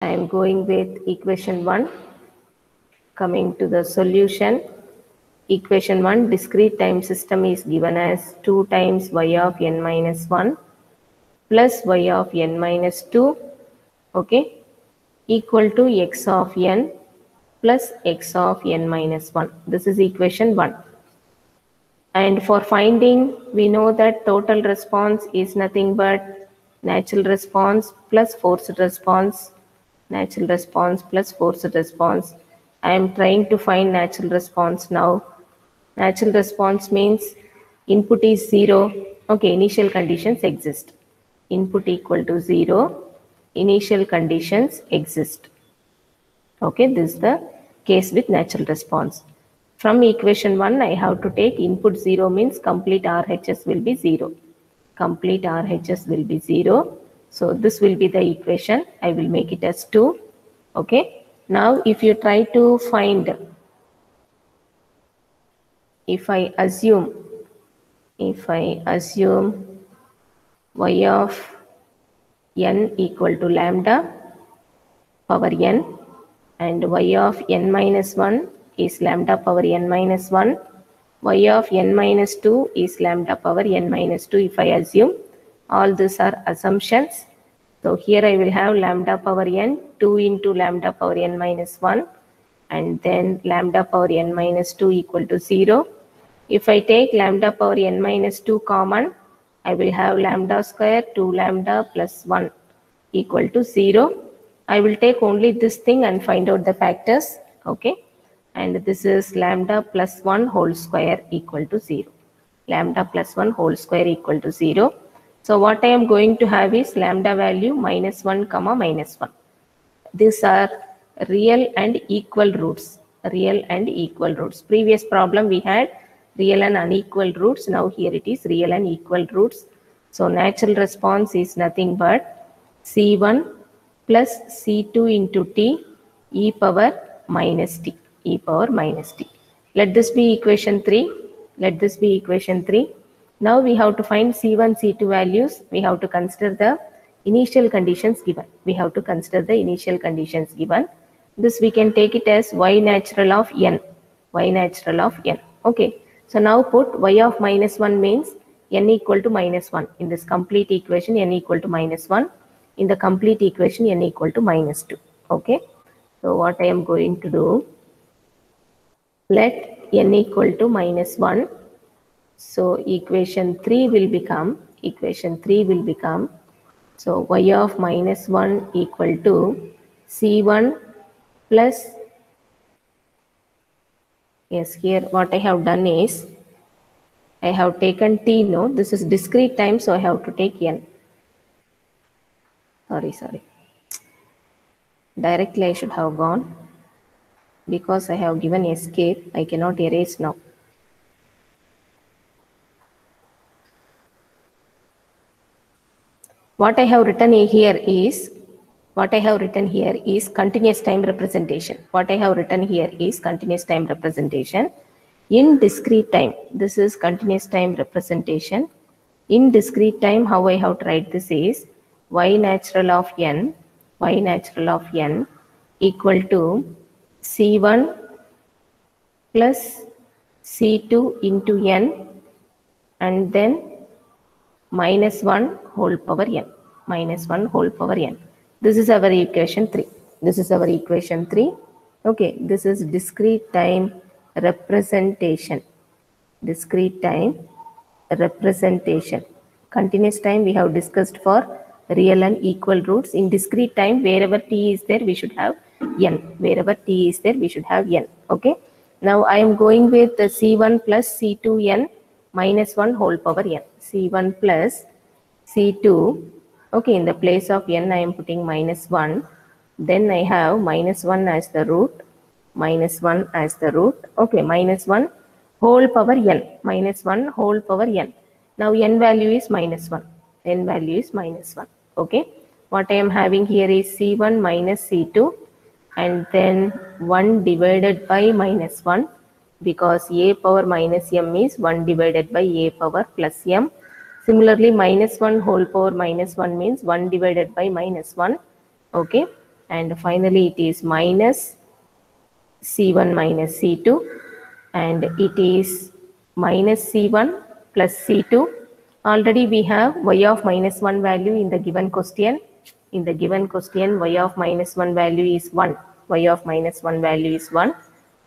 I am going with equation 1. Coming to the solution, equation 1, discrete time system is given as 2 times y of n minus 1 plus y of n minus 2, okay, equal to x of n plus x of n minus 1. This is equation 1. And for finding, we know that total response is nothing but natural response plus forced response, natural response plus forced response. I am trying to find natural response now. Natural response means input is 0. Okay, initial conditions exist. Input equal to 0. Initial conditions exist. Okay, this is the case with natural response. From equation 1, I have to take input 0 means complete RHS will be 0. Complete RHS will be 0. So this will be the equation. I will make it as 2. Okay. Now if you try to find, if I assume y of n equal to lambda power n and y of n minus 1 is lambda power n minus 1, y of n minus 2 is lambda power n minus 2. If I assume, all these are assumptions. So here I will have lambda power n 2 into lambda power n minus 1 and then lambda power n minus 2 equal to 0. If I take lambda power n minus 2 common, I will have lambda square 2 lambda plus 1 equal to 0. I will take only this thing and find out the factors. Okay. And this is lambda plus 1 whole square equal to 0. Lambda plus 1 whole square equal to 0. So what I am going to have is lambda value minus 1 comma minus 1. These are real and equal roots. Real and equal roots. Previous problem we had real and unequal roots. Now here it is real and equal roots. So natural response is nothing but C1 plus C2 into T e power minus T. E power minus T. Let this be equation 3. Let this be equation 3. Now we have to find C1, C2 values. We have to consider the initial conditions given. We have to consider the initial conditions given. This we can take it as y natural of n. Y natural of n. Okay. So now put y of minus 1 means n equal to minus 1. In this complete equation, n equal to minus 1. In the complete equation, n equal to minus 2. Okay. So what I am going to do, let n equal to minus 1. So equation 3 will become, so y of minus 1 equal to C1 plus, yes, here what I have done is, I have taken T, no, this is discrete time, so I have to take n. Sorry. Directly I should have gone. Because I have given escape, I cannot erase now. What I have written here is continuous time representation. What I have written here is continuous time representation. In discrete time, this is continuous time representation. In discrete time, how I have to write this is y natural of n equal to C1 plus C2 into n and then minus 1 whole power n. This is our equation 3. Okay, this is discrete time representation. Continuous time we have discussed for real and equal roots. In discrete time, wherever t is there, we should have n. Okay. Now I am going with the C1 plus C2n minus 1 whole power n. C1 plus C2. Okay, in the place of n, I am putting minus 1. Then I have minus 1 as the root. Okay, minus 1 whole power n. Now n value is minus 1. Okay. What I am having here is C1 minus C2 and then 1 divided by minus 1 because a power minus m is 1 divided by a power plus m. Similarly, minus 1 whole power minus 1 means 1 divided by minus 1. Okay. and finally it is minus C1 minus C2, and it is minus C1 plus C2. Already we have y of minus 1 value in the given question. In the given question, y of minus 1 value is 1. Y of minus 1 value is 1.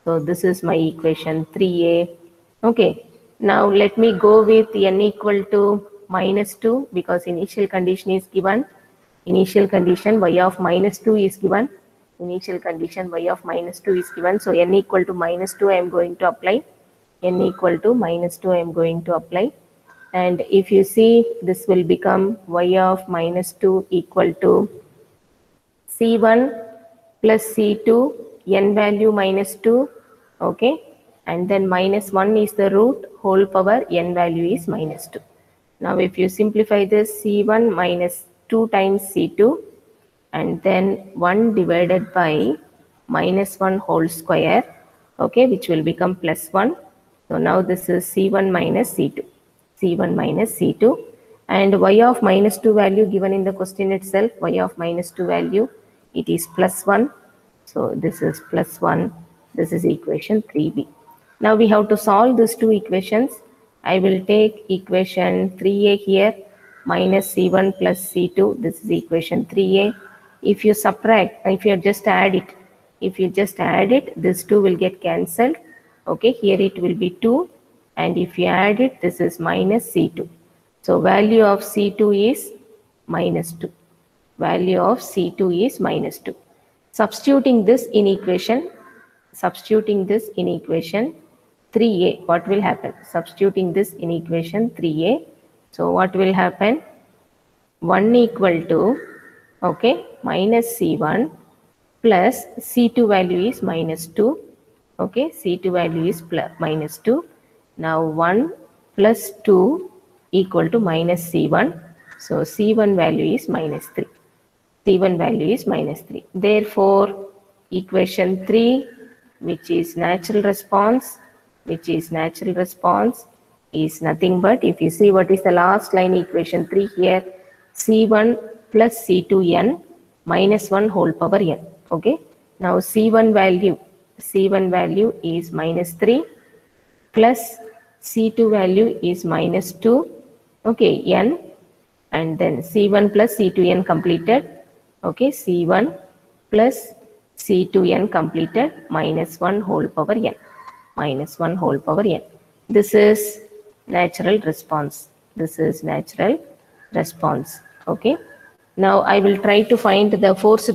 So this is my equation 3a. Okay. Now let me go with n equal to minus 2 because initial condition is given. Initial condition y of minus 2 is given. Initial condition y of minus 2 is given. So n equal to minus 2 I am going to apply. N equal to minus 2 I am going to apply. And if you see, this will become y of minus 2 equal to C1 plus C2, n value minus 2, okay, and then minus 1 is the root, whole power, n value is minus 2. Now if you simplify this, C1 minus 2 times C2, and then 1 divided by minus 1 whole square, okay, which will become plus 1. So now this is C1 minus C2. C1 minus C2, and y of minus 2 value given in the question itself, y of minus 2 value, it is plus 1. So this is plus 1. This is equation 3b. Now we have to solve these two equations. I will take equation 3a here, minus C1 plus C2. This is equation 3a. If you subtract, if you just add it, this 2 will get cancelled. Okay, here it will be 2. And if you add it, this is minus C2. So value of C2 is minus 2. Value of C2 is minus 2. Substituting this in equation 3a, what will happen? Substituting this in equation 3a. So what will happen? 1 equal to, okay, minus C1 plus C2 value is minus 2. Okay, C2 value is minus 2. Now 1 plus 2 equal to minus C1. So C1 value is minus 3. C1 value is minus 3. Therefore, equation 3, which is natural response, is nothing but, if you see what is the last line equation 3 here, C1 plus C2n minus 1 whole power n. Okay. Now C1 value is minus 3 plus C2 value is minus 2, okay, n, and then C1 plus C2n completed, okay, C1 plus C2n completed, minus 1 whole power n, This is natural response. Okay. Now I will try to find the force